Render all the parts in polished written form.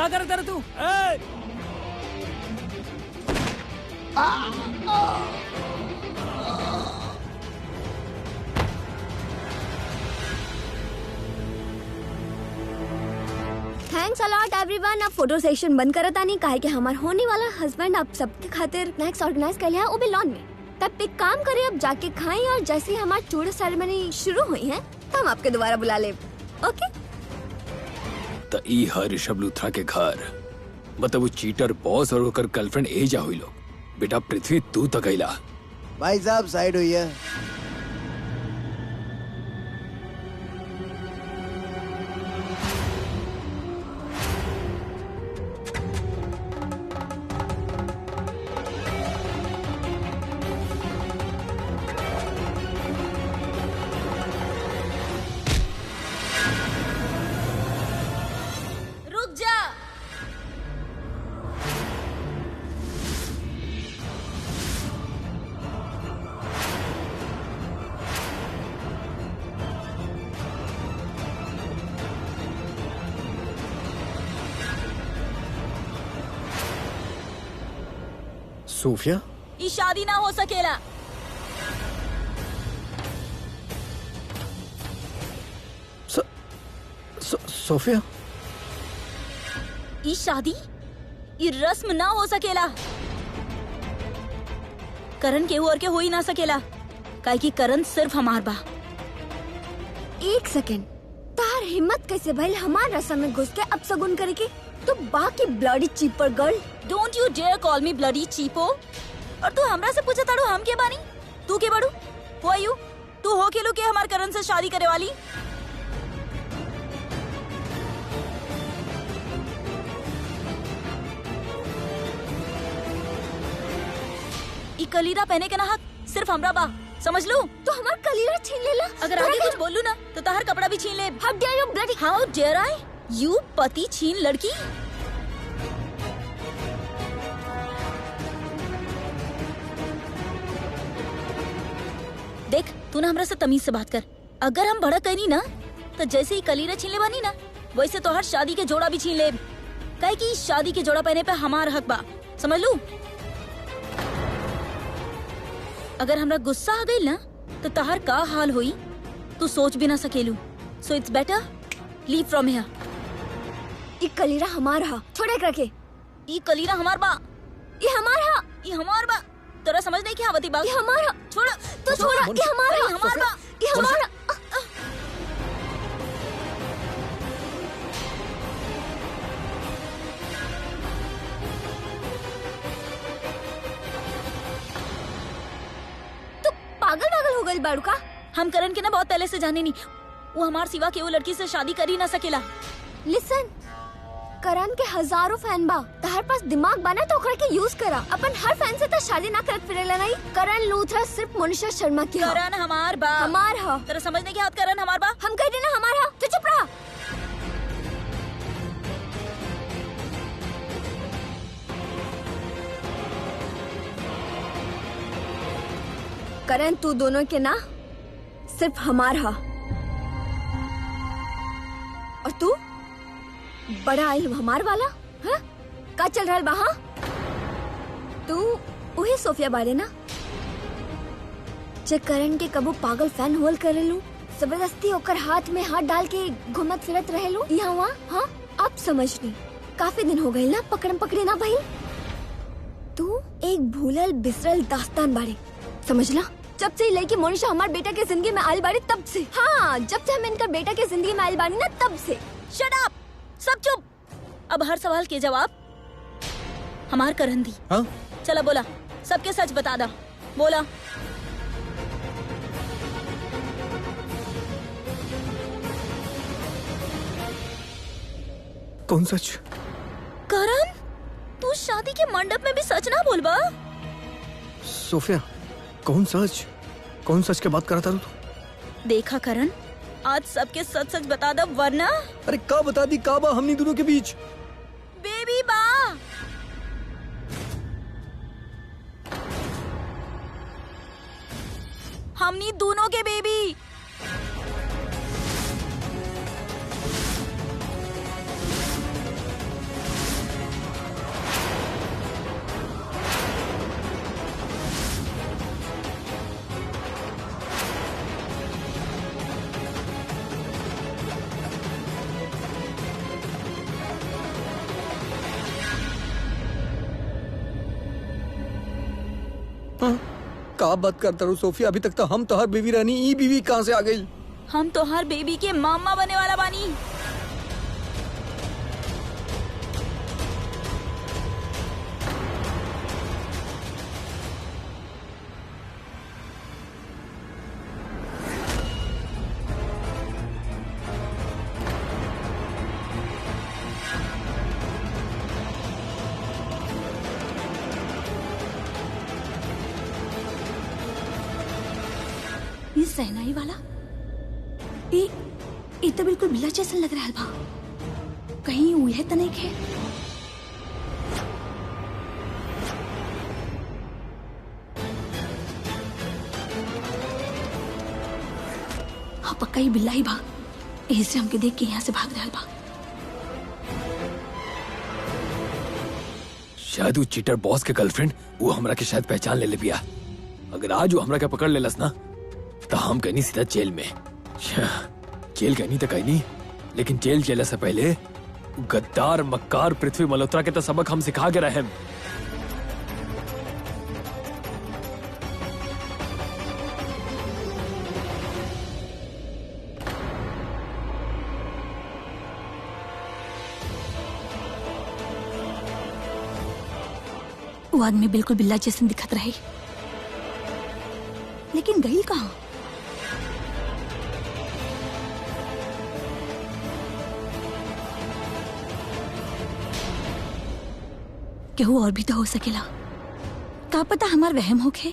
क्या कर रहा तू? Thanks a lot everyone. अब फोटो सेशन बंद करता नहीं काहे कि हमार होने वाला हस्बैंड अब सबके खातिर स्नैक्स ऑर्गेनाइज कर लिया वो भी लॉन में। तब एक काम करें, अब जाके खाएं और जैसे ही हमारी चूड़ा सेरेमनी शुरू हुई है तो हम आपके दोबारा बुला ले। ओके? तो ई हर ऋषभ लूथरा के घर मतलब वो चीटर बॉस और ओकर गर्लफ्रेंड ए जा हुई लोग। बेटा पृथ्वी तू तो गईला। भाई साहब साइड हुई है। रुक जा। सोफिया, ई शादी ना हो सकेला। सोफिया, ई शादी ई रस्म ना हो सकेला। करण के और के हो ही ना सकेला काहे कि करण सिर्फ हमार बा। एक सेकेंड, तार हिम्मत कैसे भइल हमार रस्म में घुस के अब सगुन करे के? तो बाकी bloody cheaper girl. Don't you dare call me bloody cheapo. और तू हमरा से पूछे ताड़ू हम के बानी? तू के बड़ू? हु आर यू? तू हो के लो के हमार करण से शादी करे वाली? ई कलीरा पहने के ना हक सिर्फ हमरा बा, समझ लो। तो हमार कलीरा छीन लेला। अगर आगे कुछ बोलू ना तो ताहर कपड़ा भी छीन ले। How dare you bloody. How dare I you पति छीन लड़की। देख तू ना हमरा से तमीज से बात कर। अगर हम भड़क गई ना तो जैसे ही कलीरा छीन ले बानी ना वैसे तो हर शादी के जोड़ा भी छीन ले। काहे कि शादी के जोड़ा पहने पे हमार हक बा, समझ लू। अगर हमरा गुस्सा आ गई ना तो तहार का हाल हुई तू सोच भी ना सकेलू। So it's better leave from here. ई कलीरा हमारा, छोड़े करके। ई कलीरा हमार बा। ये हमारा, ई हमार बा। तोरा समझ नहीं क्या आवती बा? ये हमारा। छोड़ तो छोड़ा। ये हमारा, अरे हमार बा। ये हमारा। तो पागल पागल हो गई बाड़ू का? हम करण के ना बहुत पहले से जाने नहीं। वो हमार सिवा के वो लड़की से शादी कर ही ना सकेला। लिसन, करण के हजारों फैन बा। तार पास दिमाग बना तो ओकरा के यूज करा। अपन हर फैन से तो शादी ना करत फिरेला नहीं। करण लूथरा सिर्फ मनीषा शर्मा की हा। करण हमार बा। हमार हा। तेरा समझने की हाथ करण हमार बा। हम कह देना हमारा हा। तो चुप रहा। करण तू दोनों के ना सिर्फ हमार हा। और तू बड़ा आइल हमार वाला हाँ? का चल रहा बा? तू वही सोफिया बारे ना जे करण के कबू पागल फैन होल करे लू, जबरदस्ती ओकर हाथ में हाथ डाल के घुमत फिरत रहे लू यहाँ वहाँ। हाँ अब समझ ली, काफी दिन हो गए ना पकड़म पकड़े ना भाई। तू एक भूलल बिसरल दास्तान बारे, समझला। जब से लड़की मोनिशा हमारे बेटा के जिंदगी में आयल बाड़ी तब से। हाँ जब से हम इनका बेटा के जिंदगी में आयल बाड़ी ना तब से। शट अप, सब चुप। अब हर सवाल के जवाब हमार करण दी। हाँ? चला बोला, सबके सच बता दा। बोला। कौन सच? करण तू शादी के मंडप में भी सच ना बोल बा। सोफिया, कौन सच? कौन सच के बात करा था तू? देखा करण, आज सबके सच सच बता दा वरना। अरे का बता दी का बा हमनी दोनों के बीच? बेबी बा। हमनी दोनों के बेबी। हाँ? का बात करता रहूं सोफिया, अभी तक तो हम तो हर बीवी रहनी, ई बीवी कहाँ से आ गई? हम तो हर बेबी के मामा बने वाला बानी। ये सहनाई वाला ये तो बिल्कुल बिल्ला जैसा लग रहा है बा। कहीं उहे तो नहीं खे? हाँ पक्का ही बिल्ला ही बा। ऐसे हमके देख के यहाँ से भाग रहा बा। शायद वो चीटर बॉस के गर्लफ्रेंड वो हमरा के शायद पहचान ले बिया। अगर आज वो हमरा के पकड़ लेलस ना तो हम कहनी सीधा जेल में। जेल कहनी तो कहनी, लेकिन जेल जेला से पहले गद्दार मक्कार पृथ्वी मल्होत्रा के तो सबक हम सिखा के रहे। वो आदमी बिल्कुल बिल्ला जैसे दिखत रहे, लेकिन गई कहाँ? केहू और भी तो हो सकेला। का पता हमार वहम होखे।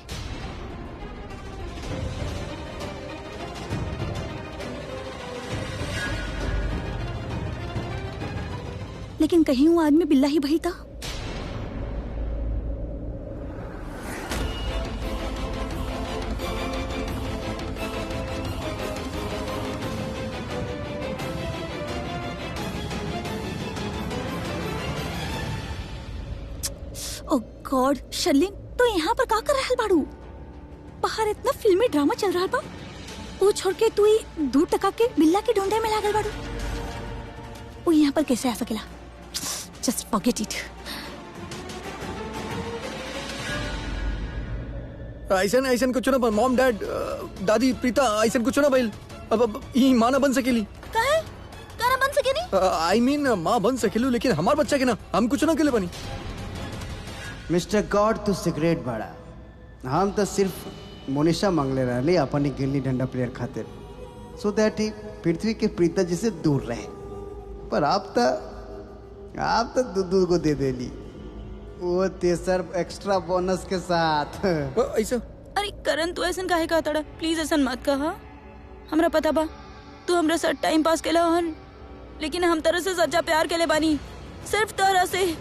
लेकिन कहीं वो आदमी बिल्ला ही भई था। ओ गॉड, शर्लिन तो यहाँ पर का कर रहल बाड़ू? बाहर इतना फिल्मी ड्रामा चल रहा बा। वो छोड़ के तू दूर टका के बिल्ला के ढूंढे में लागल बाड़ू। वो यहाँ पर कैसे आ सकेला? Just forget it. ऐसन ऐसन कुछ ना, मॉम डैड दादी प्रीता ऐसन कुछ ना भाई। अब ई माँ ना बन सकेली। काहे? काना बन सके नहीं? आई मीन माँ बन सकेलू, लेकिन हमार बच्चा के ना हम कुछ ना के लिए बनी। मिस्टर गॉड तू सिगरेट बाड़ा। हम तो सिर्फ मोनिशा मांगले रहे अपन गिल्ली डंडा प्लेयर खातिर, सो दैट ही पृथ्वी के प्रीता जी से दूर रहे। पर आप तो दूध को दे देली, वो तेसर एक्स्ट्रा बोनस के साथ। ऐसा अरे करण तू ऐसा काहे कहा तड़ा? प्लीज ऐसा मत कहा। हमरा पता बा तू हमरा साथ टाइम पास केला हन, लेकिन हम तरह से सच्चा प्यार केले बानी, सिर्फ तरह से।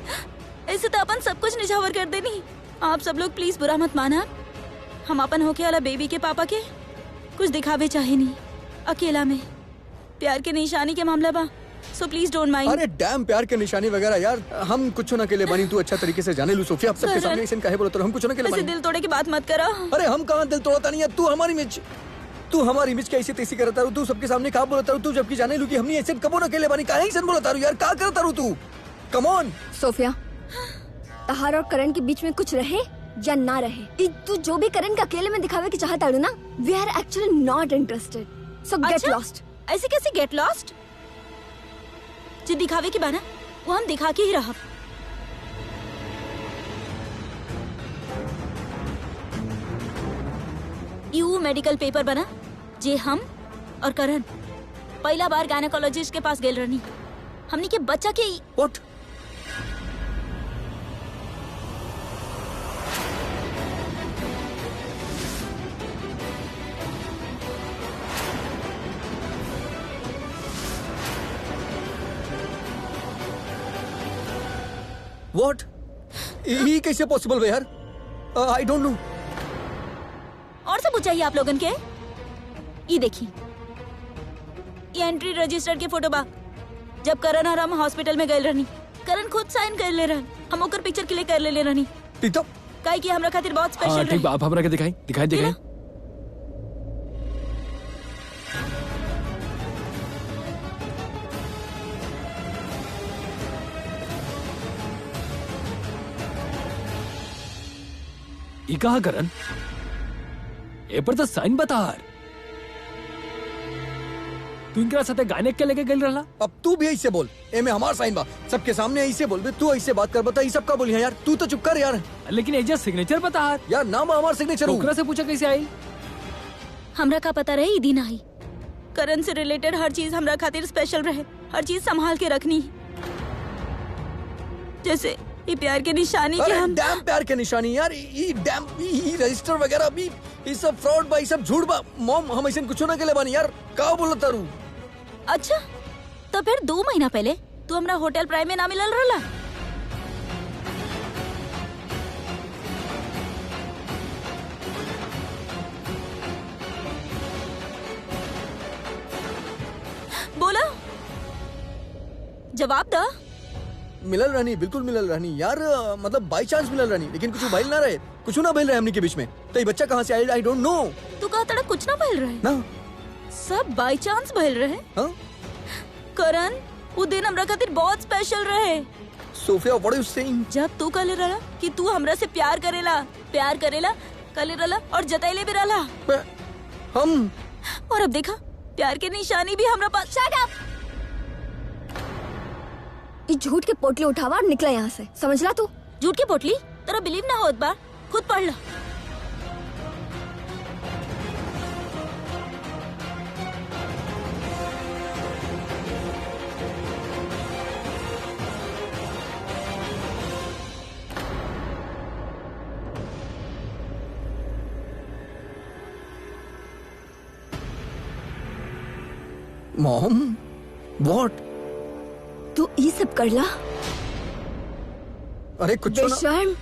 ऐसे तो अपन सब कुछ निछावर कर देनी। आप सब लोग प्लीज बुरा मत माना। हम अपन होके वाला बेबी के पापा के कुछ दिखावे चाहे नहीं, अकेला में प्यार के निशानी के मामला बा, सो प्लीज डोंट माइंड। अरे डैम प्यार के निशानी वगैरह यार हम कुछ ना के लिए बनी। तू अच्छा तरीके से जाने लू सोफिया, आप सबके सामने ऐसे काहे बोलत? हम कुछ ना के लिए ऐसे बनी। दिल तोड़े की बात मत करा। अरे हम कहाँ दिल तोड़ता नहीं है। तू हमारी इमेज कैसे तैसी करता रू? तू सबके सामने कहा बोलता रू? तू जबकि जाने लू कि हमने ऐसे कबो ना के लिए बनी। काहे ऐसे बोलता रू यार? का करता रू तू? कम ऑन सोफिया, तहार और करण के बीच में कुछ रहे या ना रहे, तू जो भी करण का अकेले में दिखावे की चाहता है ना, we are actually not interested, so get lost. ऐसे कैसे गेट लॉस्ट? जो दिखावे की बाना वो हम दिखा के ही रहा। यू मेडिकल पेपर बना जे हम और करण पहला बार गायनेकोलॉजिस्ट के पास गेल रहनी। हमनी के बच्चा के व्हाट? व्हाट? ये कैसे पॉसिबल है यार? I don't know. और सब चाहिए आप लोगन के। ये देखी, ये एंट्री रजिस्टर के फोटो बा। जब करण और हम हॉस्पिटल में गए रहनी, करण खुद साइन कर ले रहन, हम ओकर पिक्चर क्लिक कर ले रहनी। प्रीता काहे कि हमरा खातिर बहुत स्पेशल हाँ रही। ठीक, आप हमरा के दिखाई। ये कहा करन ए पर तो साइन बता तू इनकरा साथे गायने के लेके गइल रहला। अब तू भी ऐसे बोल, ए में हमार साइन बा, सबके सामने ऐसे बोल बे, तू ऐसे बात कर, बता ये सब का बोली है यार, तू तो चुप कर यार। लेकिन एजा सिग्नेचर बता यार नाम हमार सिग्नेचर हो। ओकरा से पूछा कैसे आई। हमरा का पता रहे ई दिन आई। करण से रिलेटेड हर चीज हमरा खातिर स्पेशल रहे, हर चीज संभाल के रखनी, जैसे ये प्यार के निशानी के अरे हम। डैम प्यार के निशानी यार, ये डैम ये रजिस्टर वगैरह भी ये सब फ्रॉड बा, ये सब झूठ बा। मॉम हम ऐसे कुछ ना केले बानी यार, का बोलत तारू। अच्छा तो फिर 2 महीना पहले तू हमरा होटल प्राइम में ना मिलल रहला। बोला, जवाब दा। मिलल रहनी, बिल्कुल मिलल रहनी यार, मतलब बाई चांस मिलल रहनी, लेकिन कुछ भइल ना रहे, कुछ ना भइल रहे हमनी के बीच में। तो ये बच्चा कहाँ से आया आई डोंट नो। तू कहा तड़ा कुछ ना भइल रहे ना सब बाई चांस भइल रहे। हाँ करण वो दिन हमरा खातिर बहुत स्पेशल रहे। Sofia what are you saying. जब तू कहले रहला कि तू हमरा से प्यार करेला कहले रहला और जताइले भी रहला। हम और अब देखा प्यार के निशानी भी हमरा पास। Shut up. ये झूठ के पोटली उठावा और निकला यहाँ से, समझला तू। झूठ की पोटली तेरा बिलीव ना होत बा, खुद पढ़ ला। Mom what. तू ये सब करला। अरे कुछ ना। बेशर्म।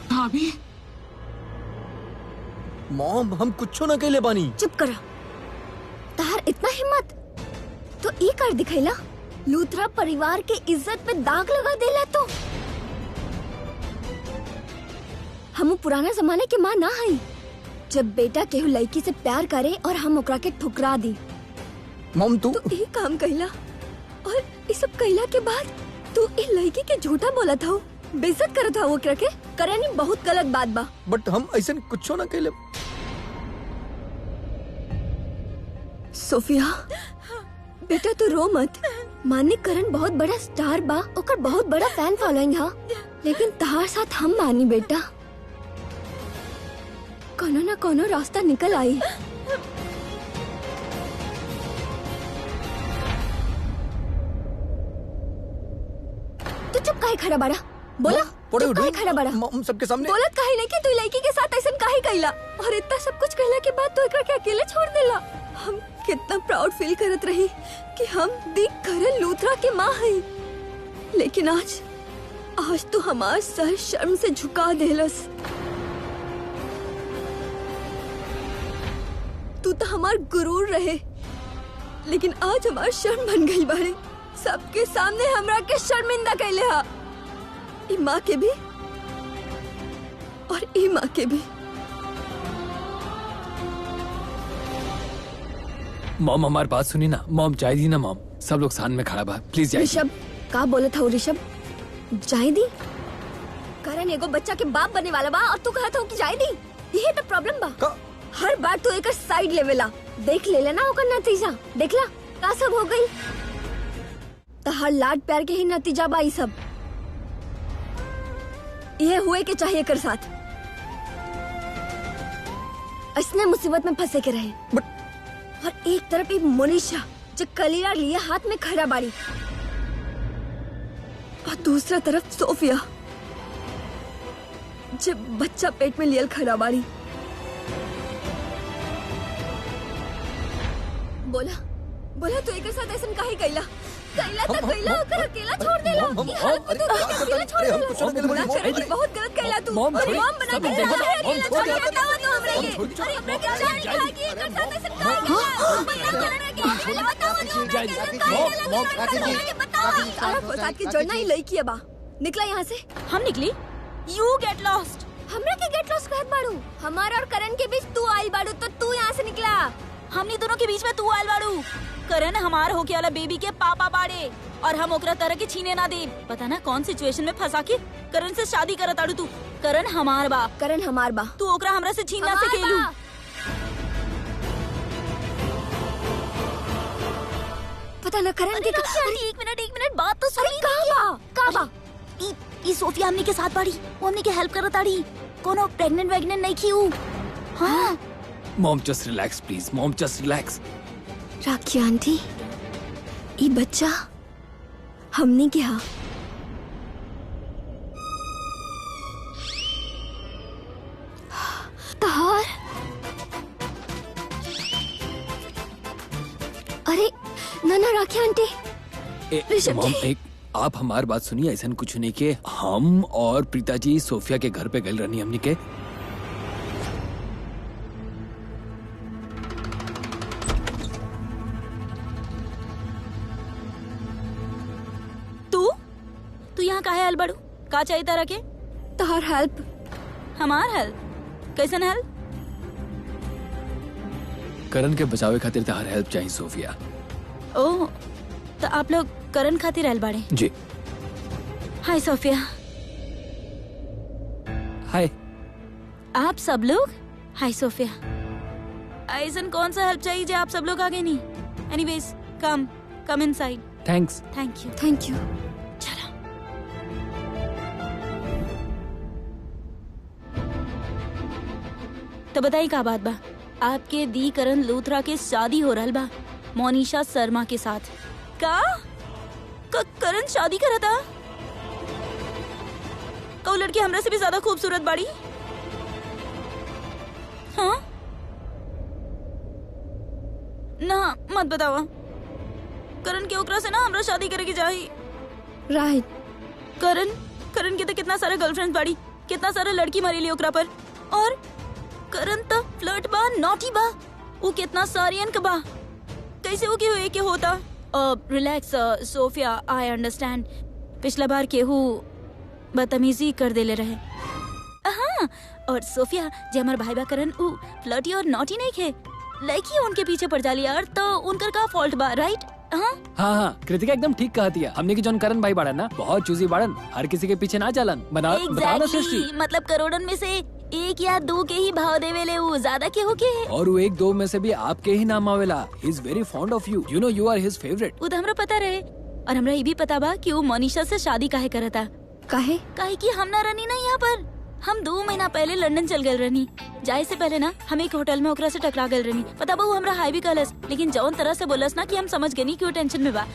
भाभी मॉम हम कुछ ना कहले बानी। चुप करा। तार इतना हिम्मत तो ये कर दिखैला। लूथरा परिवार के इज्जत पे दाग लगा देला तो। हम पुराना जमाने के माँ ना हई, जब बेटा केहू लड़की से प्यार करे और हम ओकरा के ठुकरा दी। मॉम तू तो ये काम कहला और ये सब कहला के बाद तू ये लड़की के झूठा बोला था, बेइज्जत करत था ओकरा के। करनी बहुत गलत बात बा। बट हम ऐसे कुछ ना कहले। सोफिया बेटा तू रो मत। मानिक करण बहुत बड़ा स्टार बा, ओकर बहुत बड़ा फैन फॉलोइंग हा, लेकिन तहार साथ हम मानी बेटा। कोनो ना कोनो रास्ता निकल आई। तू चुप काहे खड़ा बड़ा? बोला चुप काहे खड़ा बड़ा? मॉम सबके सामने बोलत काहे नहीं कि तू लड़की के साथ ऐसा काहे कइला? और इतना सब कुछ कहला के बाद तू एकरा के अकेले छोड़ देला। हम कितना प्राउड फील करत रही कि हम दी करण लूथरा के माँ हई, लेकिन आज तो हमार सर शर्म से झुका देलस। तू तो हमार गुरूर रहे, लेकिन आज हमार शर्म बन गई बाड़े। सबके सामने हमरा के शर्मिंदा कैले हा। ई माँ के भी और ई माँ के भी। मॉम हमारी बात सुनी ना। मॉम चाय दी ना। मॉम सब लोग सामने में खड़ा बा, प्लीज जाइए। ऋषभ का बोले था ऋषभ? जाए दी। करण एगो बच्चा के बाप बनने वाला बा और तू कहा था कि जाए दी। यही तो प्रॉब्लम बा। हर बार तू एक साइड लेवेला। देख ले लेना ओकर नतीजा। देखला का सब हो गई। तो हर लाड प्यार के ही नतीजा बा। ई सब ये हुए के चाहिए कर साथ। इसने मुसीबत में फंसे के रहे। और एक तरफ एक मोनिशा जो कलीरा लिए हाथ में खड़ा बाड़ी, और दूसरा तरफ सोफिया जो बच्चा पेट में लियल खड़ा बाड़ी। बोला तू एक साथ ऐसा काहे कइला? ओकर अकेला छोड़ देला। ई हालत में तू अकेला छोड़ देला। बहुत गलत कइला तू। मॉम, और मॉम बना के मॉम, अकेला छोड़ दिया। मॉम, बताओ तू हमरे के। अरे हमरे क्या जान है कि एकर साथ ऐसा काहे कइला? बताओ तू हमरे के। बताओ सारा फसाद की जड़ ना ही लड़की है बा। निकला यहाँ से। हम निकली। You get lost. हमरा के गेट लॉस कहत बाड़ू। हमारा और करण के बीच तू आइल बाड़ू तो तू यहाँ से निकला। हमनी दोनों के बीच में तू आयल बाड़ू। करण हमार होके वाला बेबी के पापा बाड़े और हम ओकरा तरह के छीने ना दे। पता ना कौन सिचुएशन में फंसा के करण से शादी करत आड़ू तू। करण हमार बा। करण हमार बा। तू ओकरा हमरा से छीन ना हमार सकेलू। बा। पता ना करण के एक मिनट बात तो सुनी। का बा ई सोफिया हमनी के साथ बाड़ी। वो हमनी के हेल्प करत आड़ी। कोनो प्रेग्नेंट वैग्नेंट नहीं की ऊ। हाँ mom just relax please, mom just relax. Rakhi aunty ई बच्चा हमने क्या तहार। अरे ना राखी आंटी। ऋषभ मॉम जी। एक आप हमारी बात सुनिए, ऐसा कुछ नहीं के हम और प्रीता जी सोफिया के घर पे गए रहनी हमनी के। तू यहाँ काहे आयल बाड़ू? का चाहिए तारा के? तहार हेल्प। हमार हेल्प? कैसन हेल्प? करण के बचावे खातिर तहार हेल्प चाहिए सोफिया। ओह तो आप लोग करण खातिर आयल बाड़े। जी हाय सोफिया। हाय। आप सब लोग? हाय सोफिया। ऐसन कौन सा हेल्प चाहिए जो आप सब लोग आगे नहीं? Anyways come inside. Thanks. Thank you. चलो। तो बताइए का बात बा? आपके दी करण लूथरा के शादी हो रहल बा मोनिशा शर्मा के साथ। करण शादी करा था? कौ लड़की हमरा से भी ज्यादा खूबसूरत बाड़ी? हाँ ना मत बतावा। करण के ओकरा से ना हमरा शादी करे की चाहिए। राइट। करण के तो कितना सारा गर्लफ्रेंड बाड़ी, कितना सारा लड़की मरेली ओकरा पर। और करण तो फ्लर्ट बा, नॉटी बा। वो कितना सारियन का बा। कैसे वो क्यों एक होता? Relax Sofia, I understand. पिछला बार केहू बदतमीजी कर देले रहे। हाँ और सोफिया जे हमार भाई बा करण उ फ्लर्टी और नॉटी नहीं खे। लड़की उनके पीछे पड़ जाली यार, तो उनकर का फॉल्ट बा? राइट। हाँ कृतिका एकदम ठीक कहती है। हमने की जौन करण भाई बाड़न ना बहुत चूजी बाड़न, हर किसी के पीछे ना चलन। बताओ ना सृष्टि। मतलब करोड़न में से एक या दो के ही भाव देवेले, वो ज्यादा के हो के है। और वो एक दो में से भी आपके ही नाम आवेला। He is very fond of you, you know you are his favourite. वो तो हमरा पता रहे। और हमरा ये भी पता बा कि वो मोनिशा से शादी काहे करता। काहे कि हम ना रहनी ना यहाँ पर। हम 2 महीना पहले लंदन चल गए रहनी। जाए से पहले ना हम एक होटल में ओकरा से टकरा गए रहनी। पता बा वो हमरा हाई भी कहलस, लेकिन जौन तरह से बोलस ना कि हम समझ गए नहीं कि वो टेंशन में बा।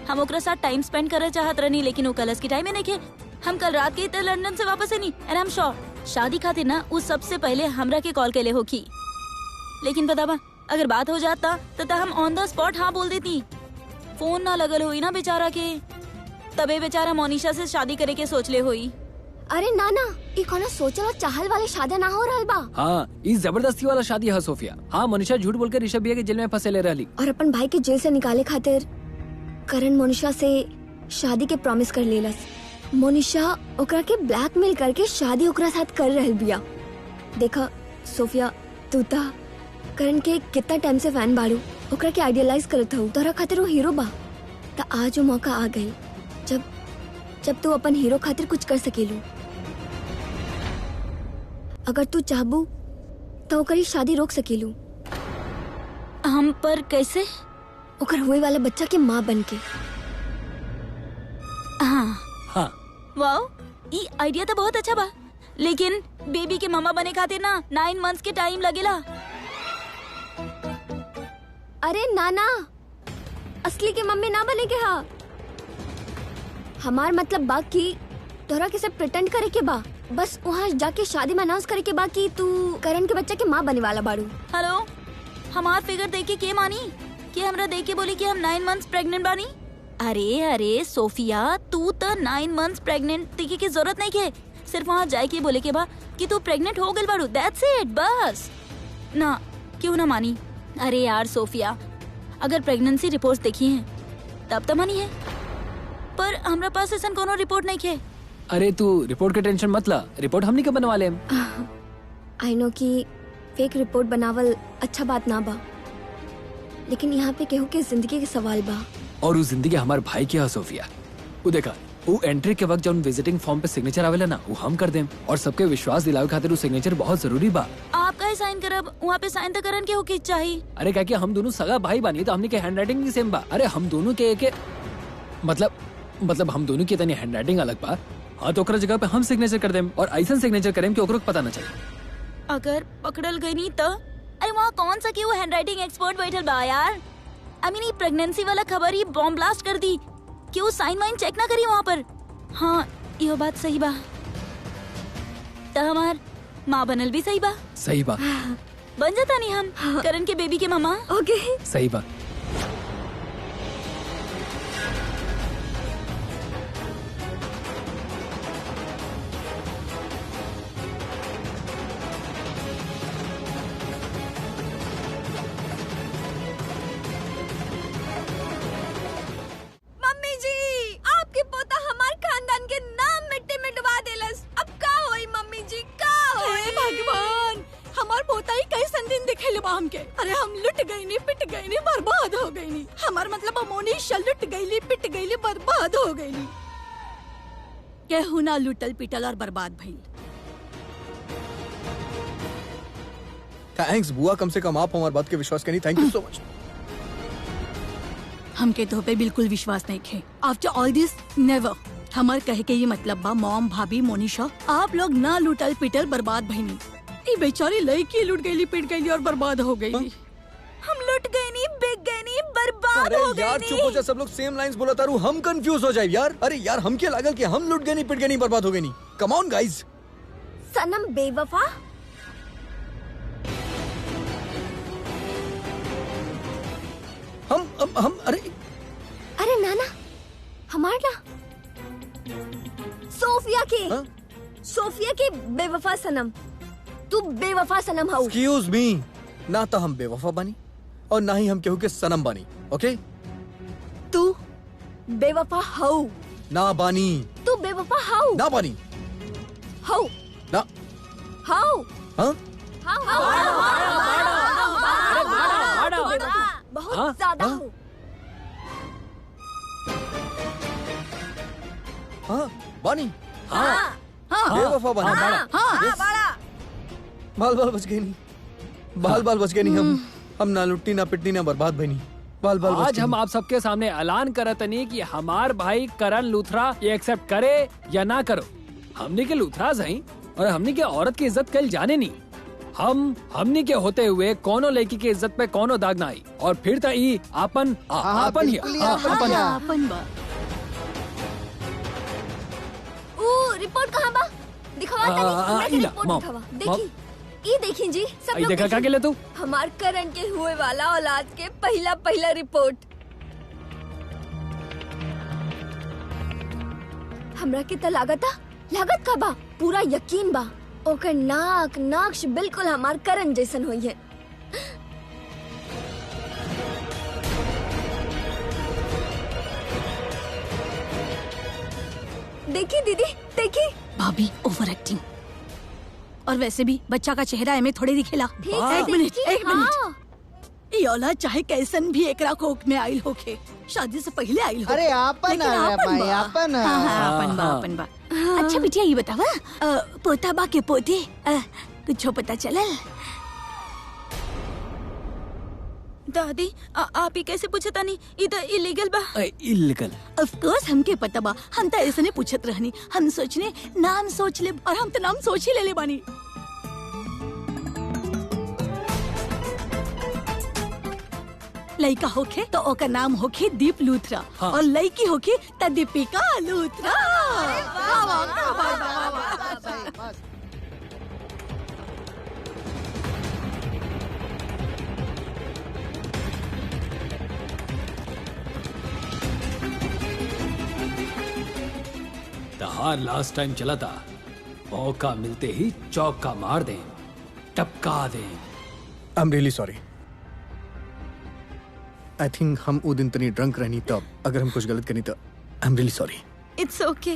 हम ओकरा साथ टाइम स्पेंड करे चाहत रहनी, लेकिन वो कहलस की टाइम में नहीं खे। हम कल रात के लंदन से वापस नहीं। एंड आई एम श्योर शादी खातिर ना उस सबसे पहले हमरा के कॉल केले होगी। लेकिन पता बा अगर बात हो जाता तो हम ऑन द स्पॉट हाँ बोल देती। फोन ना लगल हुई ना बेचारा के, तबे बेचारा मोनिशा से शादी करे के सोच ले हुई। अरे नाना ये कोनो सोचल और चाहल वाले शादी ना हो रहल बा। हाँ इस जबरदस्ती वाला शादी है सोफिया। हाँ मोनिशा झूठ बोलकर ऋषभ भैया के जेल में फंसे ले रही। और अपन भाई के जेल से निकाले खातिर करण मोनिशा से शादी के प्रॉमिस कर लेलस। मोनिशा ओकरा के ब्लैकमेल करके शादी ओकरा साथ कर रहल बिया। देखा सोफिया तू ता करण के कितना टाइम से फैन बाड़ू, ओकरा के आइडियलाइज करत हूँ। तोरा खातिर वो हीरो बा। ता आज वो मौका आ गई जब तू अपन हीरो खातिर कुछ कर सकेलू। अगर तू चाहबू तो ओकरी शादी रोक सकेलू। हम पर कैसे? ओकर हुए वाला बच्चा के माँ बन के। हाँ वाओ ये आइडिया तो बहुत अच्छा बा, लेकिन बेबी के मामा बने खातिर ना 9 मंथ्स के टाइम लगेला। अरे नाना असली के मम्मी ना बने के। हाँ हमार मतलब बा कि तोरा के सब प्रिटेंड करे के बा, बस वहाँ जाके शादी में अनाउंस करे के बा कि तू करण के बच्चा के माँ बने वाला बाड़ू। हेलो हमार फिगर देख के मानी कि हमरा देख के बोली कि हम 9 मंथ्स प्रेग्नेंट बानी। अरे सोफिया तू तो 9 मंथ्स प्रेग्नेंट दिखे की जरूरत नहीं के। सिर्फ वहाँ जाए के बोले के बा कि तू प्रेग्नेंट हो गई बाड़ू, दैट्स इट बस। ना क्यों ना मानी? अरे यार सोफिया अगर प्रेगनेंसी रिपोर्ट्स देखी हैं तब तो मानी है, पर हमरा पास ऐसा कोनो रिपोर्ट नहीं है। अरे तू रिपोर्ट के टेंशन मत ला, रिपोर्ट हमनी के बनवा ले। आई नो कि फेक रिपोर्ट बनावल अच्छा बात ना बा, लेकिन यहाँ पे केहू के जिंदगी के सवाल बा। और उस जिंदगी हमारे भाई की है सोफिया। वो देखा, वो एंट्री के वक्त जब विजिटिंग फॉर्म पे सिग्नेचर आवेला ना, वो हम कर देम। और सबके विश्वास दिलावे खातिर वो सिग्नेचर बहुत जरूरी बा। आप कहे साइन करब, वहाँ पे साइन तो करन के होके चाहिए। अरे क्या कि हम दोनों सगा भाई बानी, तो हमनी के हैंडराइटिंग भी सेम बा। अरे हम दोनों के एक मतलब हम दोनों की तनी हैंडराइटिंग अलग बा। हाँ तो ओकरा जगह पे हम सिग्नेचर कर देम और ऐसा सिग्नेचर करेम कि ओकरो पता न चले। अगर पकड़ल गई नहीं तो? अरे वहाँ कौन सा क्यों हैंडराइटिंग एक्सपर्ट बैठल बा यार। आई मीन प्रेगनेंसी वाला खबर ही बॉम्ब ब्लास्ट कर दी, क्यों साइन वाइन चेक ना करी वहाँ पर। हाँ ये बात सही बा, तो हमार माँ बनल भी सही बा। सही बा, बन जाता नहीं हम करण के बेबी के मामा। ओके सही बा। मम्मी जी, आपके पोता हमार खानदान के नाम मिट्टी में डुबा देलस। अब का होई मम्मी जी, का होई? हे भगवान, हमार पोता ही कैसन दिन दिखेले बा हमके। अरे हम लुट गईनी, पिट गईनी, बर्बाद हो गईनी। हमार मतलब मोनिशा लुट गईली, पिट गईली, बर्बाद हो गईली। केहू ना लुटल पिटल और बर्बाद भइल। थैंक्स बुआ, कम से कम आप हमारी बात के विश्वास करी। Thank you so much. हमके तो पे बिल्कुल विश्वास नहीं खे। आफ्टर ऑल दिस नेवर। हमार कहे के ये मतलब बा मॉम, भाभी, मोनिशा, आप लोग ना लुटल पिटल बर्बाद भइनी। ये बेचारी लड़की लुट गईली, पिट गईली और बर्बाद हो गईली। हम लुट गए नहीं, बिक गए नहीं, बर्बाद अरे हो गए यार चुप हो जा, सब लोग सेम लाइंस बोला तारू, हम कंफ्यूज हो जाए यार। अरे यार हम क्या लागल कि हम लुट गए नहीं, पिट गए नहीं, बर्बाद हो गए नहीं। Come on guys. सनम बेवफा। हम अरे नाना, हमार ना सोफिया के हाँ? सोफिया के बेवफा सनम। तू बेवफा सनम हाउ। एक्सक्यूज मी, ना तो हम बेवफा बनी और ना ही हम केहू के सनम बनी। ओके, तू बेवफा हाउ। ना बानी, तू बेवफा हाउ। ना बानी, हाउ ना। हाउ हाँ बहुत ज्यादा हाँ? हो। हाँ बानी, हाँ बेवफा बनी। Yes. बाल बाल बच गए नहीं, बाल बाल बच गए नहीं। हम ना लुटनी, ना पिटनी, ना बर्बाद बनी। बाल बाल बच आज गए हम नहीं। आप सबके सामने ऐलान करतनी कि हमार भाई करण लूथरा ये एक्सेप्ट करे या ना करो। हमने के लूथराज हैं और हमने के औरत की इज्जत कल जाने नहीं। हमने के होते हुए कोनो लड़की की इज्जत पे कोनो दाग ना आई। और फिर तो ई आपन आपन ही बिल्कुल ही हाँ, आपन आपन ही। ही। अपन बा। ओ रिपोर्ट कहाँ बा? दिखावा तनी। इला, रिपोर्ट मॉम, दिखावा। मॉम। देखी, ये देखी जी, सब आई लोग देखा क्या देखी। के ले तू? हमार करण के हुए वाला औलाद के पहला रिपोर्ट। हमरा के त लागत का बा, पूरा यकीन बा ओकर नाक नाक्श बिल्कुल हमार करण जैसन होई है। देखी दीदी, देखी। भाभी ओवर एक्टिंग। और वैसे भी बच्चा का चेहरा एमे थोड़े दिखेला। ठीक है, एक मिनट, देखी, एक हाँ। मिनट। ये औलाद चाहे कैसन भी एकरा कोख में आइल होखे, शादी से पहले आइल होखे। अरे आपन लेकिन है आपन भाई, बा। आपन है। हाँ, हाँ, आपन बा, आपन बा। अच्छा बिटिया ये बतावा, पोता बा के पोती कुछ पता चलल? दादी आप ही कैसे पूछता नहीं, इधर इलीगल बा। इल्लीगल। ऑफ कोर्स हमके पता बा, हम तो ऐसे नहीं पूछत रहनी। हम सोचने नाम सोच ले, और हम तो नाम सोच ही ले बानी। लड़का होखे तो ओकर नाम होखे दीप लूथरा। हाँ। और लड़की होखे तो दीपिका लूथरा। वाह, वाह, वाह, वाह, वाह, वाह, वाह। तहार लास्ट टाइम चला था, मौका मिलते ही चौका मार दें, टपका दें। आई am really sorry. I think हम वो दिन तनी ड्रंक रहनी, तब अगर हम कुछ गलत करनी तो I am really sorry. It's okay.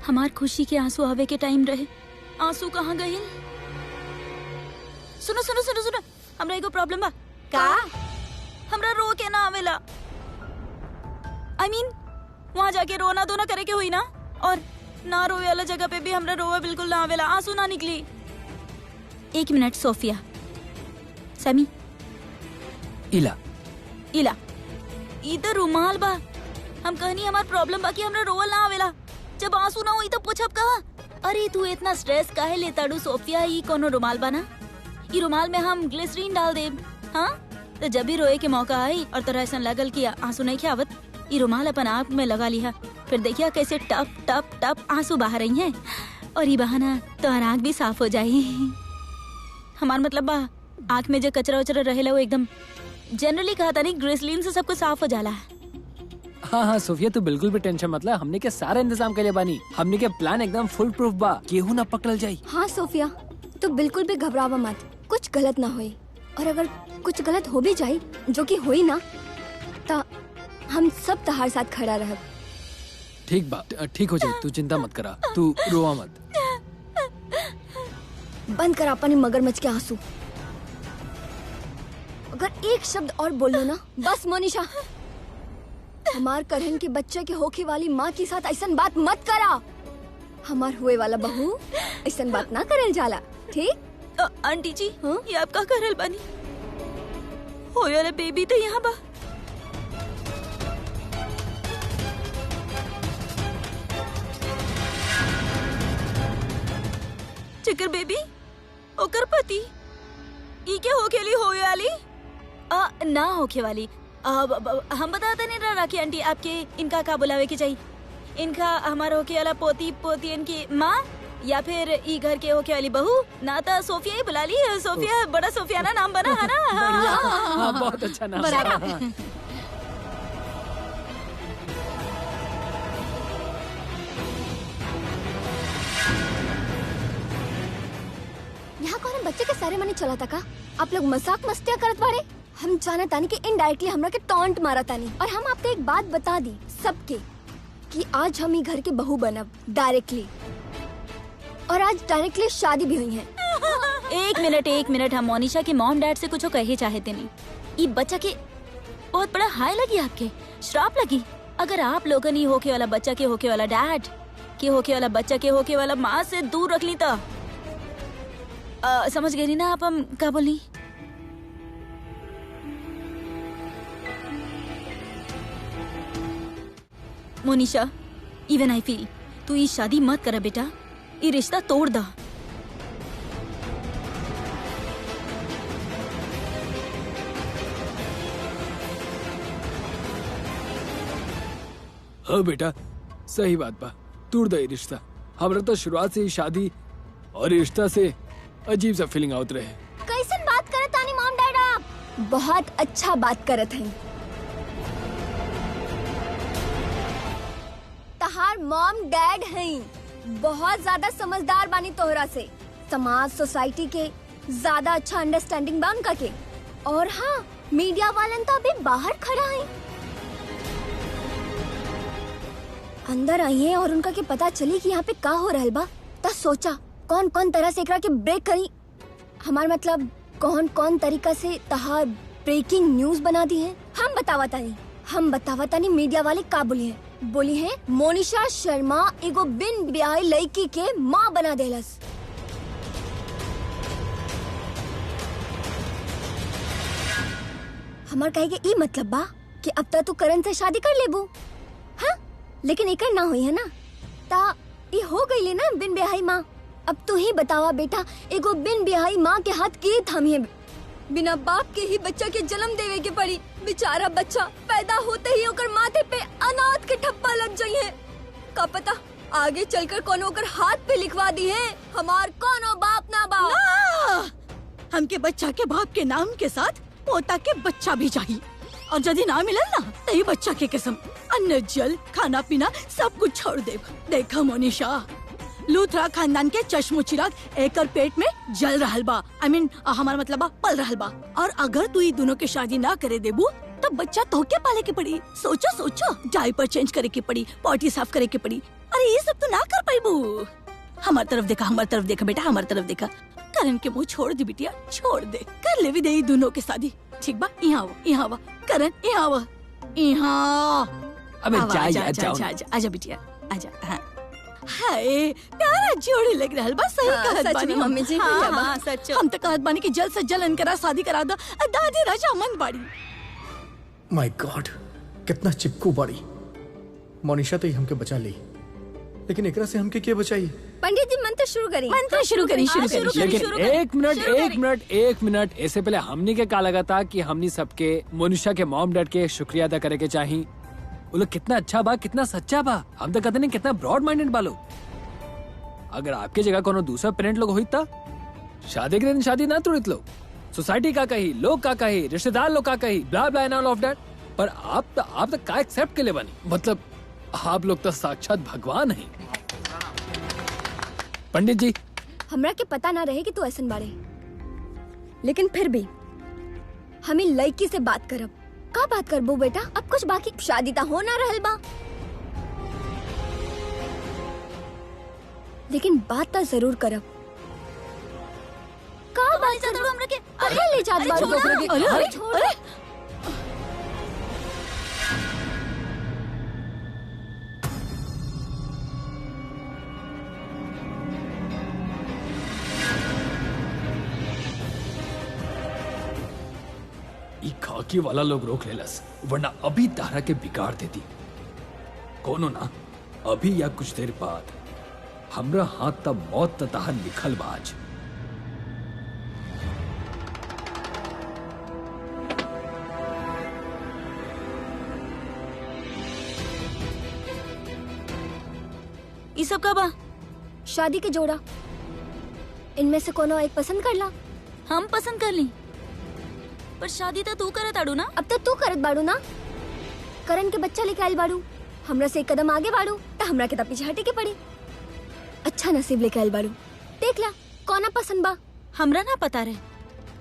हमार खुशी के आंसू आवे के टाइम रहे, आंसू कहाँ गए? सुनो सुनो सुनो सुनो, हमरा एगो प्रॉब्लम बा। का? हमरा रो के ना आवेला। I mean, वहाँ जाके रोना धोना करे के हुई ना, और ना रोवे वाला जगह पे भी हमरा रोवे बिल्कुल ना आवेला, आंसू ना निकली। 1 मिनट सोफिया, समी, इला इला, इधर रुमाल बा। हम कहनी हमार प्रॉब्लम बा कि हमरा रोवल ना आवेला। जब आंसू ना होई तो पूछब कहा? अरे तू इतना स्ट्रेस काहे लेता डू सोफिया? ई कोनो रुमाल बा ना? ई रुमाल में हम ग्लिसरीन डाल देब, हाँ? तो जब भी रोए के मौका आई और तोरा ऐसा लगल कि आंसू नहीं खियावत, ई रुमाल अपन आँख में लगा लिया, फिर देखिया कैसे टप टप टप आंसू बहा रही हैं, और ये बहाना तो आँख भी साफ हो जाए। हमार मतलब बा आँख में जो कचरा वचरा रहेला वो एकदम जनरली कहा था नहीं, ग्लिसरीन से सब कुछ साफ हो जाला। हाँ हाँ सोफिया, तू बिल्कुल भी टेंशन मत ले, हमने के सारा इंतजाम कर लिया बानी। हमने के प्लान एकदम फुल प्रूफ बा, केहू ना पकड़ल जाई। हाँ सोफिया, तू बिल्कुल भी घबरावा मत, कुछ गलत ना होए, और अगर कुछ गलत हो भी जाए, जो कि होई ना, ता हम सब तहार साथ खड़ा रहब। ठीक बा, ठीक हो जाए, तू चिंता मत करा, तू रोवा मत। बंद कर अपनी मगरमच्छ के आंसू। अगर एक शब्द और बोलो ना, बस मोनिशा, हमार करहन के बच्चे के होखे वाली माँ के साथ ऐसा बात मत करा। हमार हुए वाला बहू ऐसा बात ना करल जाला, ठीक? आंटी जी, ये आप का करल बानी? होए वाला बेबी तो यहाँ बा। चक्कर बेबी, ओकर पति, ई के होके ली होए वाली? ना होके वाली। हम बताते नहीं रहा कि आंटी आपके इनका का बुलावे के चाहिए? इनका हमारा होके वाला पोती पोती इनकी माँ, या फिर ई घर के होके वाली बहू? ना तो सोफिया ही बुला ली। सोफिया, बड़ा सोफिया ना नाम बना है ना? हाँ, बहुत अच्छा नाम। यहाँ कौन बच्चे के सारे मनी चला था का? आप लोग मजाक मस्तियाँ करत बाड़े? हम जाना तानी कि इनडायरेक्टली हमरा के टॉन्ट मारा तानी, और हम आपको एक बात बता दी सबके कि आज हम ही घर के बहू बनब डायरेक्टली, और आज डायरेक्टली शादी भी हुई है। एक मिनट, हम मोनिशा के मॉम डैड से कुछ कहे चाहते नहीं। ये बच्चा के बहुत बड़ा हाई लगी, आपके श्राप लगी। अगर आप लोगों ने होके वाला बच्चा के होके वाला डैड के होके वाला बच्चा के होके वाला माँ से दूर रख ली तो समझ गई ना आप हम क्या बोली? मोनिशा, इवन आई फील तू ये शादी मत कर बेटा, ये रिश्ता तोड़ दा। हाँ बेटा, सही बात बा, तोड़ दे रिश्ता। हमरा तो शुरुआत से ही शादी और रिश्ता से अजीब सा फीलिंग आउत रहे। कैसन बात करत तानी मॉम डैड आप? बहुत अच्छा बात करत हैं। तहार मॉम डैड हैं, बहुत ज्यादा समझदार बानी तोहरा से। समाज सोसाइटी के ज्यादा अच्छा अंडरस्टैंडिंग बा उनका के। और हाँ, मीडिया वालन तो अभी बाहर खड़ा है। अंदर आई है और उनका के पता चली कि यहाँ पे का हो रहल बा, ता सोचा कौन कौन तरह से एकरा के ब्रेक करी। हमार मतलब कौन कौन तरीका से तहार ब्रेकिंग न्यूज बना दी है। हम बतावा तानी मीडिया वाले का बोली है मोनिशा शर्मा एगो बिन ब्याह लड़की के माँ बना देलस। हमार कहे के ई मतलब बा कि अब तक तू करण से शादी कर लेबू। हाँ, लेकिन एकर ना हुई है ना, ता ये हो गई ना बिन ब्याही माँ। अब तू ही बतावा बेटा, एगो बिन ब्याही माँ के हाथ के थामिए। बिना बाप के ही बच्चा के जन्म देवे के पड़ी। बेचारा बच्चा पैदा होते ही ओकर माथे पे अनाथ के ठप्पा लग जाई है। का पता आगे चलकर कोनो ओकर हाथ पे लिखवा दी है हमार कोनो बाप ना बा। हमके बच्चा के बाप के नाम के साथ पोता के बच्चा भी चाहिए, और यदि ना मिलल ना तो ये बच्चा के कसम अन्न जल खाना पीना सब कुछ छोड़ दे। देखा मोनिशा, लूथरा खानदान के चश्मो चिराग एकर पेट में जल रहल बा। I mean, हमारा मतलब बा पल रहल बा। और अगर तू ये दोनों के शादी ना करे देबू तो बच्चा तो क्या पाले के पड़ी। सोचो डायपर चेंज करे के पड़ी, पॉटी साफ करे के पड़ी, अरे ये सब तो ना कर पाइबू। हमार तरफ देखा, हमार तरफ देखा बेटा, हमार तरफ देखा। करण के मुंह छोड़ दी बिटिया, छोड़ दे। कर ले भी दे दोनों के शादी, ठीक बा? यहाँ आवा, यहाँ आवा करण, यहाँ आवा, यहाँ। अबे आवा, जा आजा, यार, आजा, जाओ आजा, आजा, आजा बिटिया, आजा। हाँ। हाय तारा जोड़ी लग रहल बा, सही हाँ, कहत सच बानी में हम। मम्मी जी, हाँ, भैया बा। हाँ, सच। हम तो कहत बानी कि जल्द से जल्द इनकरा शादी करा दो। दादी राजा मन बाड़ी। माय गॉड, कितना चिपकू बाड़ी। मोनिशा तो ही हमके बचा ली, लेकिन एकरा से हमके क्या बचाई? पंडित जी मंत्र शुरू करी। मंत्र शुरू करी, शुरू करी। लेकिन एक मिनट ऐसे पहले हमनी के का लगा था कि हमनी सबके मोनिशा के मॉम डैड के शुक्रिया अदा करे के चाही। वो लोग कितना अच्छा बा, कितना सच्चा बा। हम तो कहते नहीं कितना ब्रॉड माइंडेड बा लोग। अगर आपके जगह कोनो दूसरा पेरेंट लोग हुई था, शादी के दिन शादी ना तोड़ित लोग। सोसाइटी का कही, लोग का कही, रिश्तेदार लोग का कही, blah blah and all of that. पर आप तो का एक्सेप्ट के लिए बनी। मतलब आप लोग तो साक्षात भगवान हैं। पंडित जी, हमरा के पता ना रहे कि तू ऐसन बाड़े, लेकिन फिर भी हमें लड़की से बात करब। का बात करबो बेटा? अब कुछ बाकी शादी ता हो ना रहल बा, लेकिन बात ता जरूर करब। का बात करबो हमरा के? अरे ले जात बाड़ू। अरे अरे अरे ई खाकी वाला लोग रोक लेलस, वरना अभी तारा के बिगाड़ देती। कोनो ना, अभी या कुछ देर बाद हमरा हाथ तब मौत तताह लिखल बाज। ई सब का बा? शादी के जोड़ा, इनमें से कोनो एक पसंद कर ला। हम पसंद कर ली, पर शादी तो तू करत आड़ू ना। अब तक तू करत बाड़ू ना। करण के बच्चा लेके आइल बाड़ू, हमरा से एक कदम आगे बाड़ू तो हमरा के पीछे हटे के पड़ी। अच्छा नसीब लेके आइल बाड़ू। देख ला कौना पसंद बा। हमरा ना पता रहे,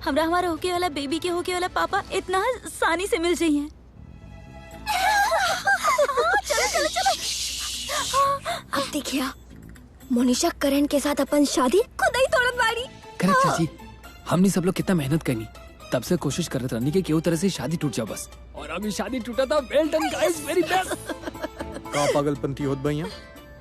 हमरा हमारा होके वाला बेबी के होके वाला पापा इतना आसानी से मिल जाइए। चलो चलो चलो। अब देखिया, मोनिशा करण के साथ अपन शादी खुद ही तोड़त बाड़ी। करेक्ट चाची, हमने सब लोग कितना मेहनत करी, तब से कोशिश करत रहनी कि केहू तरह से शादी टूट जाए बस। और अभी शादी टूटा था। वेल डन गाइस, वेरी बेस्ट। का पागलपंती होत भैया?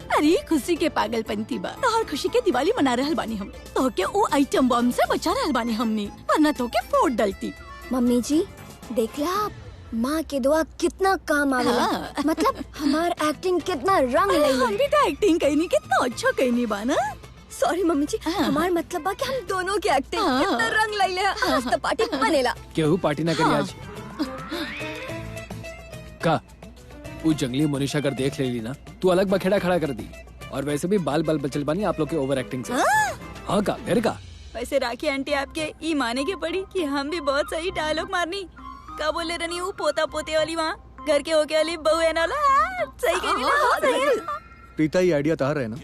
अरे खुशी के पागलपंती बा। तोहर खुशी के दिवाली मना रहल बानी हम। तो के वो आइटम बम से बचा रहल बानी हमनी, वरना तो के फोड़ डलती। मम्मी जी देख ला, माँ के दुआ कितना काम आवेला। हाँ। मतलब हमार एक्टिंग कितना रंग लई। हम भी तो एक्टिंग कईनी, कितना अच्छा कईनी बा ना। सॉरी मम्मी जी, हाँ। हमार मतलब बा कि हम दोनों की एक्टिंग हाँ। कितना रंग लई ले। आज तो पार्टी बनेला। केहू पार्टी ना करी आज। का वो जंगली मोनिशा कर देख ले ली ना, तू अलग बखेड़ा खड़ा कर दी। और वैसे भी बाल बाल बचल बानी आप लोग के ओवर एक्टिंग से। हाँ का घर का। वैसे राखी आंटी आपके ई माने के पड़ी कि हम भी बहुत सही डायलॉग मारनी। का बोले रनी वो पोता पोते वाली वहाँ घर के होके वाली बहू है ना। सही कह रही ना, सही। प्रीता, ये आइडिया तार है ना?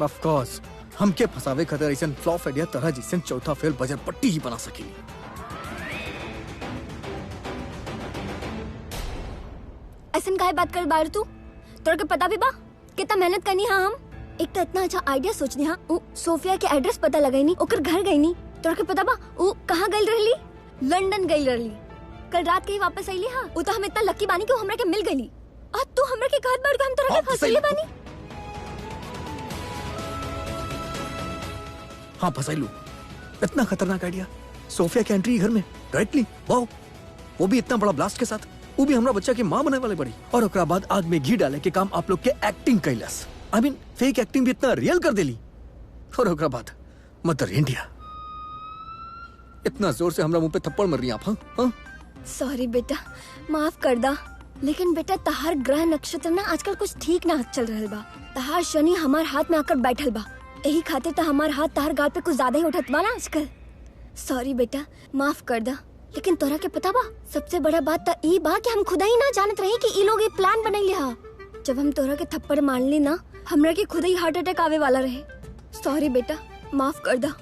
ऑफ कोर्स, हमके फसावे खातिर ऐसन फ्लॉप आइडिया तरह जिसन चौथा फेल बजर पट्टी ही बना सकेली। ऐसन काहे बात कर बाहर तू? तोरा के पता भी बा कितना मेहनत करनी। हाँ हम एक तो इतना अच्छा आइडिया सोचनी। हाँ वो सोफिया के एड्रेस पता लगाई, ओकर घर गई नी। तोरा के पता बा वो कहाँ गई रहली? लंदन गई रहली। कल रात के ही वापस आईली। हाँ वो तो हम इतना लकी बानी कि वो हमरा के मिल गईली। आज तू हमरा के घर बैठ के हम तोरा के फंसैले बानी। हाँ फसाइलू, इतना खतरनाक आइडिया। सोफिया की एंट्री घर में डायरेक्टली, वाओ, वो भी इतना बड़ा ब्लास्ट के साथ, वो भी हमरा बच्चा की माँ बने वाले बड़ी। और ओकरा बाद आग में घी डाले के काम आप लोग के एक्टिंग कैलस। आई मीन फेक एक्टिंग भी इतना रियल कर देली। और ओकरा बाद मदर इंडिया, इतना जोर से हमरा मुंह पे थप्पड़ मर रही आप। हाँ सॉरी बेटा, माफ कर दा। लेकिन बेटा तहार ग्रह नक्षत्र ना आजकल कुछ ठीक ना चल रहल बा। तहार शनि हमार हाथ में आकर बैठल बा, यही खातिर तो हमार हाथ तहार गाल पे कुछ ज्यादा ही उठत बा ना आजकल। सॉरी बेटा, माफ कर दा। लेकिन तोरा के पता बा सबसे बड़ा बात तो ई बा कि हम खुदा ही ना जानत रही कि ई लोग ये प्लान बनैले हा। जब हम तोरा के थप्पड़ मारली ना, हमरा के खुद ही हार्ट अटैक आवे वाला रहे। सॉरी बेटा, माफ कर दा।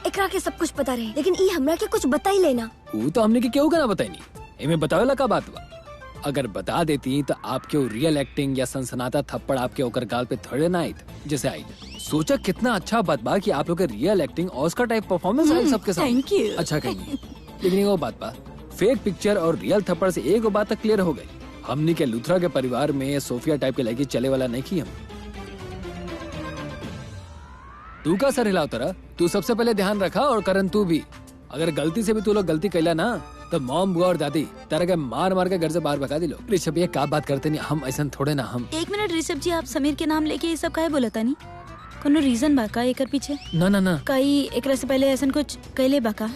एकरा के सब कुछ पता रहे, लेकिन ई हमरा के कुछ बताई लेना। वो तो हमने के केहू का ना बताई नहीं। एमे बतावेला का बात बा? अगर बता देती तो आपके वो रियल एक्टिंग या सनसनाटा थप्पड़ आपके ओकर गाल पे थोड़े ना आयत जैसे आई। सोचा कितना अच्छा बात बा कि आप लोग के real acting Oscar type performance आई सबके साथ। Thank you. अच्छा कहीं लेकिन एगो बात बा, फेक पिक्चर और रियल थप्पड़ से एक बात तक क्लियर हो गई, हमनी के लूथरा के परिवार में सोफिया टाइप के लड़की चले वाला नहीं की हम। तू का सर हिलाओ तरह, तू सबसे पहले ध्यान रखा और करण तू भी। अगर गलती से भी तू लोग गलती कैला ना तो मॉम बुआ और दादी तरह के मार मार के घर से बाहर भगा दिलो। ऋषभ ये का बात करते नहीं, हम ऐसा थोड़े ना हम। एक मिनट ऋषभ जी, आप समीर के नाम लेके ये सब काहे बोलता नहीं? कोनो रीजन बा का एकर पीछे? ना ना ना कई एकरा से पहले ऐसा कुछ कैले बा का?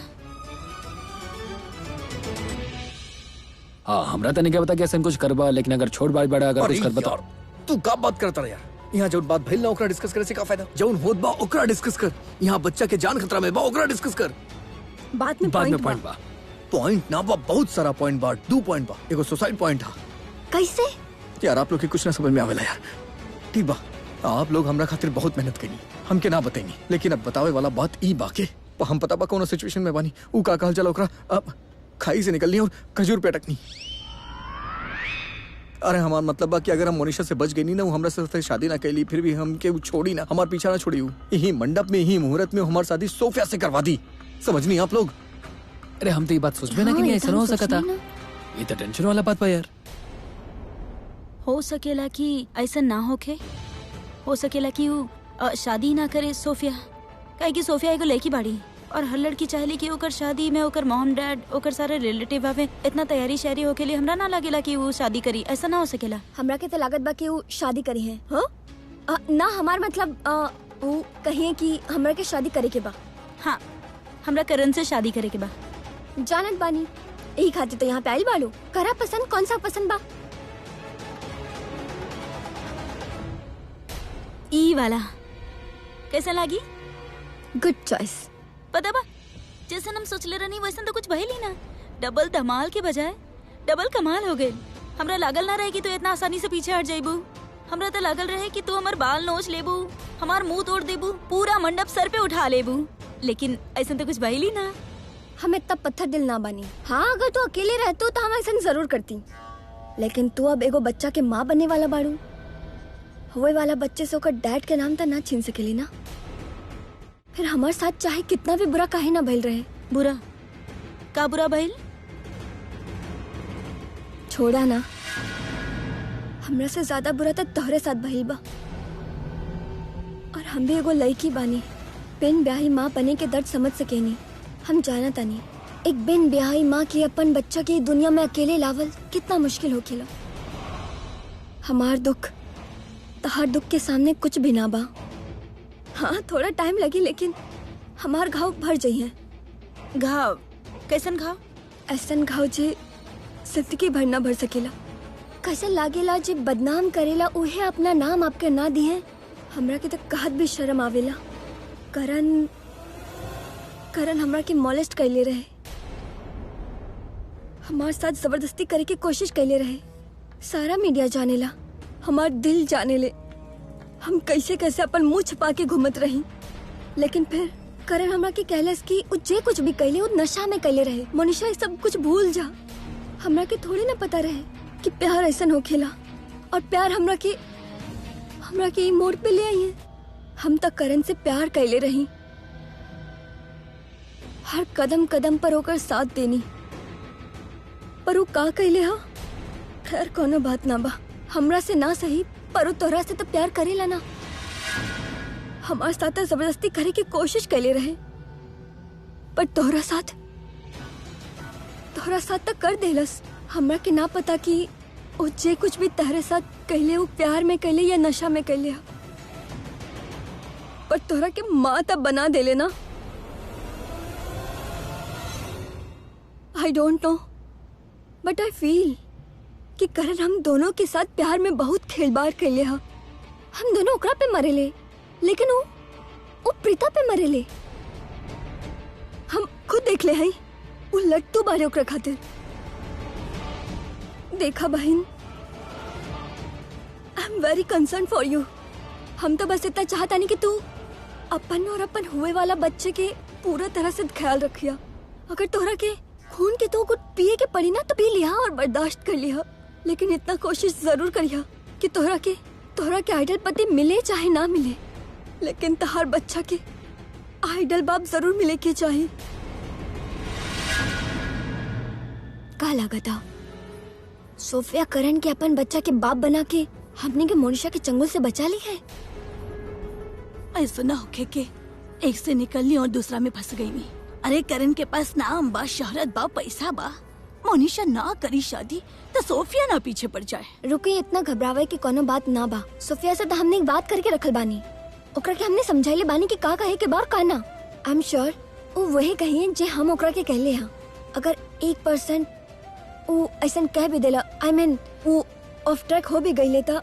हाँ हमरा तो नहीं क्या पता कि ऐसा कुछ करबा, लेकिन अगर छोट बात बड़ा अगर कुछ कर बता। तू का बात करता रहा यार? यहाँ जो बात भइल ना ओकरा डिस्कस करे से का फायदा? जौन होत बा ओकरा डिस्कस कर। यहाँ बच्चा के जान खतरा में बा, ओकरा डिस्कस कर। बात में बाद में पॉइंट पॉइंट बा। पॉइंट ना बा, बहुत सारा पॉइंट बा। 2 पॉइंट बा, एगो सुसाइड पॉइंट था। कैसे? यार आप लोग की कुछ ना समझ में आवेला यार। ठीक बा, आप लोग हमरा खातिर बहुत मेहनत करी, हमके ना बताइनी, लेकिन अब बतावे वाला बात ई बाके हम पता बा कौन सिचुएशन में बानी। ऊ का कहल चला ओकरा अब खाई से निकलनी और खजूर पे अटकनी। अरे हमार मतलब बा कि अगर हम मोनिशा से बच गई नहीं ना, वो हमरा से शादी ना कैली, फिर भी हम के छोड़ी ना, हमार पीछा ना छोड़ी। यही मंडप में, यही मुहूर्त में हमारी शादी सोफिया से करवा दी। समझ नहीं आप लोग? अरे हम तो ये बात सोच भी ना कि नहीं ऐसा हो सकता। ये तो टेंशन वाला बात बा यार। हो सकेला कि ऐसा ना होके, हो सकेला कि वो शादी ना करे सोफिया, काहे कि सोफिया एगो लड़की बाड़ी और हर लड़की चाहली कि ओकर शादी में ओकर मॉम डैड ओकर सारे रिलेटिव आवे। इतना तैयारी शहरी होके लिए हमरा ना लागेला कि वो शादी करी। ऐसा ना हो सकेला। हमरा के तो लागत बा कि वो शादी करी है। हाँ ना, हमार मतलब वो कहिए कि हमरा के शादी करे के बा। हाँ, हमरा करण से शादी करे के बा। जानत बानी, यही खातिर तो यहाँ पे आइल बालो। करा पसंद, कौन सा पसंद बा? ई वाला कैसा लागी? Good choice. पता बा, जैसे हम सोच ले रहनी वैसे तो कुछ भइल ही ना। डबल धमाल के बजाय डबल कमाल हो गए। हमरा लागल ना रहे कि तू इतना आसानी से पीछे हट जाइबू। हमरा तो लागल रहे कि तू हमार बाल नोच लेबू, हमार मुंह तोड़ देबू, पूरा मंडप सर पे उठा लेबू, लेकिन ऐसा तो कुछ भइल ही ना। हम इतना पत्थर दिल ना बनी। हाँ, अगर तू अकेले रहतो तो हम ऐसा जरूर करती, लेकिन तू अब एगो बच्चा के माँ बनने वाला बाड़ू। हुए वाला बच्चे से ओकर डैड के नाम तो ना छीन सकेली ना। फिर हमारे साथ चाहे कितना भी बुरा काहे ना भइल रहे। बुरा का बुरा भइल? छोड़ा ना, हमरा से ज्यादा बुरा तो तोहरे साथ भइल बा। और हम भी एगो लड़की बानी, बिन ब्याही माँ बने के दर्द समझ सकेनी। हम जाना तानी एक बिन ब्याही माँ की अपन बच्चा की दुनिया में अकेले लावल कितना मुश्किल होखेला। हमार दुख तहार दुख के सामने कुछ भी ना बा। हाँ, थोड़ा टाइम लगी, लेकिन हमार घाव भर जाइए। घाव? कैसन घाव? ऐसन घाव जे जिंदगी भर ना भर सकेला। कैसे लागेला जे बदनाम करेला उहे अपना नाम आपके ना दिए। हमरा के तो कहत भी शर्म आवेला। करण हमरा के मॉलेस्ट कैले रहे, हमारे साथ जबरदस्ती करे की कोशिश कैले रहे। सारा मीडिया जानेला, हमार दिल जाने ले हम कैसे कैसे अपन मुंह छुपा के घूमत रही। लेकिन फिर करण हमरा के कहलस कि उ जे कुछ भी कैले वो नशा में कैले रहे। मोनिशा ये सब कुछ भूल जा। हमरा के थोड़ी ना पता रहे कि प्यार ऐसा होखेला, और प्यार हमरा के मोड़ पे ले आई है। हम तक करण से प्यार कैले रही, हर कदम कदम पर होकर साथ देनी, पर वो का कैले हा। खैर कोनो बात ना बा, हमरा से ना सही पर वो तोहरा से तो प्यार करेला ना। हमारे साथ जबरदस्ती करे की कोशिश कैले रहे, पर तोहरा साथ तक कर देलस। हमरा के ना पता कि वो जे कुछ भी तहरे साथ कहले वो प्यार में कहले या नशा में कहले, पर तोहरा के माँ तब बना देले ना। I don't know but I feel कि करण हम दोनों के साथ प्यार में बहुत खेलबाड़ कैले हा। हम दोनों ओकरा पे मरेले, लेकिन वो प्रीता पे मरेले। हम खुद देख ले हई, वो लट्टू बारे ओकरा खातिर। देखा बहन, I am very concern for you. हम तो बस इतना चाहता नहीं कि तू अपन और अपन हुए वाला बच्चे के पूरा तरह से ख्याल रखिया। अगर तोहरा के खून के तो कुछ पिए के पड़ी ना तो पी लिया और बर्दाश्त कर लिया। लेकिन इतना कोशिश जरूर करिया कि तोहरा के आइडल पति मिले चाहे ना मिले, लेकिन तहार बच्चा के आइडल बाप जरूर मिले के चाहिए। का लागता सोफिया करण के अपन बच्चा के बाप बना के हमने के मोनिशा के चंगुल से बचा ली है। ऐसा ना होके के एक से निकलनी और दूसरा में फंस गई नहीं। अरे करण के पास नाम बा, शोहरत बा, पैसा बा। मोनिशा ना करी शादी तो सोफिया ना पीछे पड़ जाए। रुके, इतना घबरावे की कोनो बात ना बा। सोफिया से तो हमने एक बात करके रखल बानी, ओकरा के हमने समझाइले बानी कि का कहे के बार का ना। आई एम श्योर वो वही कहिए जे हम ओकरा के कहले हैं। अगर 1% वो ऐसा कह भी देला, आई मीन वो ऑफ ट्रैक हो भी गई लेता,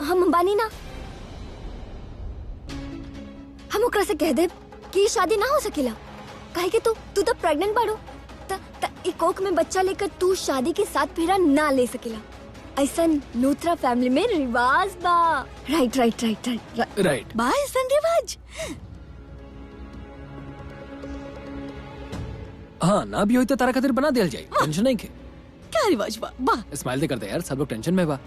हम बानी ना, हम ओकरा से कह दे कि शादी ना हो सकेला, काहे कि तू तो प्रेग्नेंट बाड़ो, एक कोख में बच्चा लेकर तू शादी के साथ फेरा ना ले सकेला। ऐसा लूथरा फैमिली में रिवाज बा। Right right right right right बा ऐसा रिवाज। हाँ ना भी होई तो तारा खातिर बना दिया जाए, टेंशन नहीं के। क्या रिवाज बा? स्माइल दे करते यार, सब लोग टेंशन में बा।